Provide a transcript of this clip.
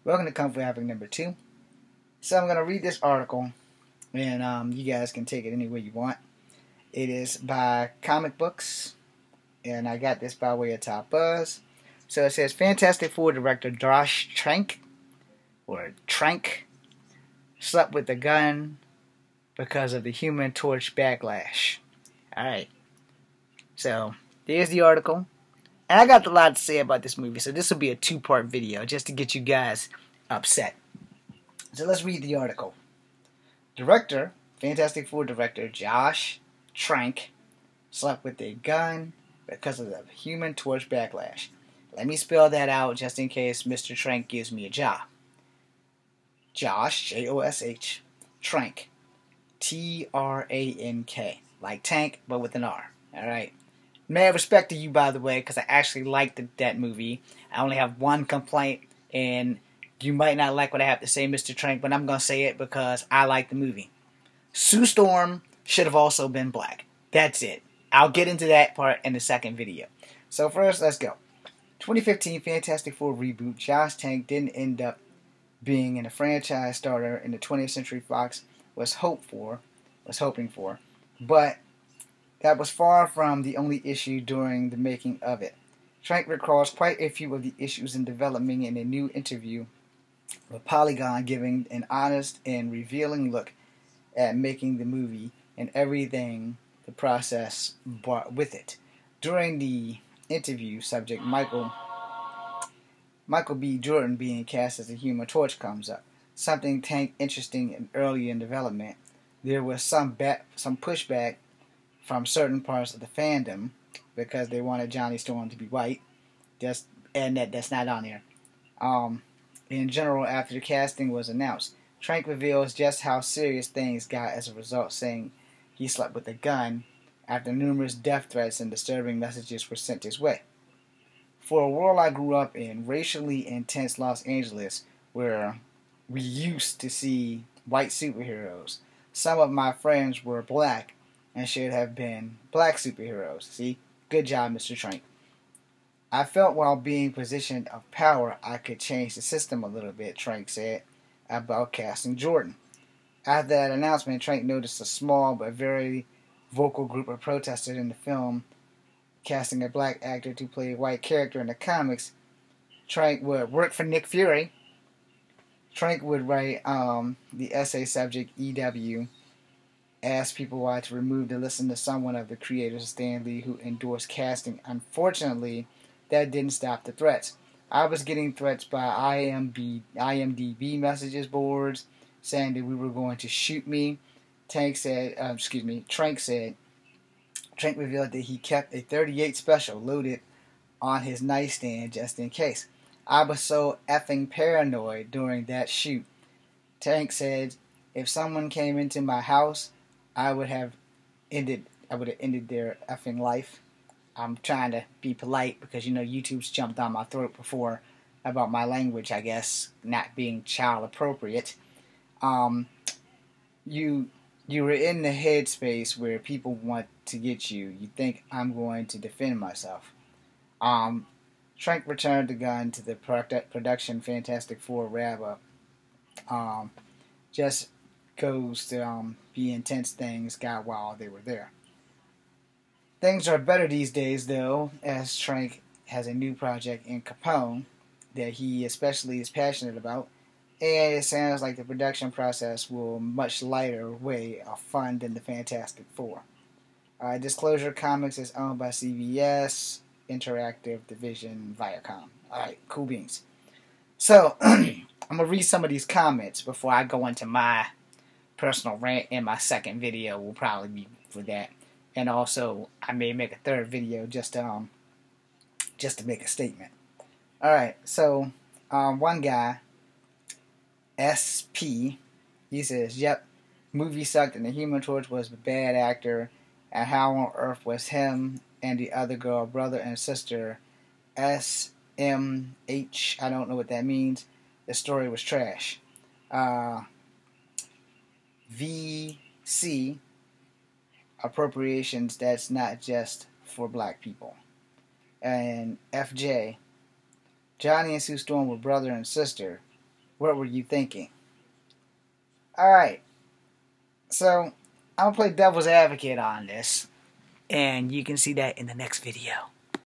Welcome to Kung Fu Havoc number 2. So I'm going to read this article, and you guys can take it any way you want. It is by Comic Books, and I got this by way of Topbuzz. So it says, Fantastic Four director Josh Trank, slept with a gun because of the Human Torch backlash. Alright, so there's the article. And I got a lot to say about this movie, so this will be a two-part video just to get you guys upset. So let's read the article. Director, Fantastic Four director Josh Trank slept with a gun because of the Human Torch backlash. Let me spell that out just in case Mr. Trank gives me a job. Josh, J-O-S-H, Trank, T-R-A-N-K, like tank but with an R. Alright. Mad respect to you, by the way, because I actually liked that movie. I only have one complaint, and you might not like what I have to say, Mr. Trank, but I'm going to say it because I like the movie. Sue Storm should have also been black. That's it. I'll get into that part in the second video. So first, let's go. 2015 Fantastic Four reboot. Josh Trank didn't end up being in a franchise starter in the 20th Century Fox was hoping for, but that was far from the only issue during the making of it. Trank recalls quite a few of the issues in development in a new interview with Polygon, giving an honest and revealing look at making the movie and everything the process brought with it. During the interview, subject Michael B. Jordan being cast as the Human Torch comes up. Something Tank interesting and early in development. There was some pushback from certain parts of the fandom because they wanted Johnny Storm to be white. That's not on there. In general, after the casting was announced, Trank reveals just how serious things got as a result, saying he slept with a gun after numerous death threats and disturbing messages were sent his way. For a world I grew up in, racially intense Los Angeles, where we used to see white superheroes, some of my friends were black and should have been black superheroes. See? Good job, Mr. Trank. I felt while being positioned of power, I could change the system a little bit, Trank said about casting Jordan. After that announcement, Trank noticed a small but very vocal group of protesters in the film casting a black actor to play a white character in the comics. Trank would work for Nick Fury. Trank would write the essay subject EW, asked people why to remove the listen to someone of the creators, Stan Lee, who endorsed casting. Unfortunately, that didn't stop the threats. I was getting threats by IMDb messages boards saying that we were going to shoot me. Trank revealed that he kept a .38 special loaded on his nightstand just in case. I was so effing paranoid during that shoot. Trank said, if someone came into my house, I would have ended their effing life. I'm trying to be polite because, YouTube's jumped down my throat before about my language, I guess, not being child appropriate. You were in the headspace where people want to get you. You think I'm going to defend myself. Trank returned the gun to the production Fantastic Four wrap-up. Just goes to be intense things got while they were there. Things are better these days, though, as Trank has a new project in Capone that he especially is passionate about, and it sounds like the production process will much lighter way of fun than the Fantastic Four. Disclosure Comics is owned by CBS Interactive Division Viacom. Alright, cool beans. So, I'm going to read some of these comments before I go into my personal rant, and my second video will probably be for that. And also, I may make a third video just to make a statement. Alright, so, one guy, SP, he says, yep, movie sucked and the Human Torch was a bad actor, and how on earth was him and the other girl, brother and sister, SMH, I don't know what that means, the story was trash. VC, appropriations, that's not just for black people. And FJ, Johnny and Sue Storm were brother and sister. What were you thinking? Alright, so I'm going to play devil's advocate on this, and you can see that in the next video.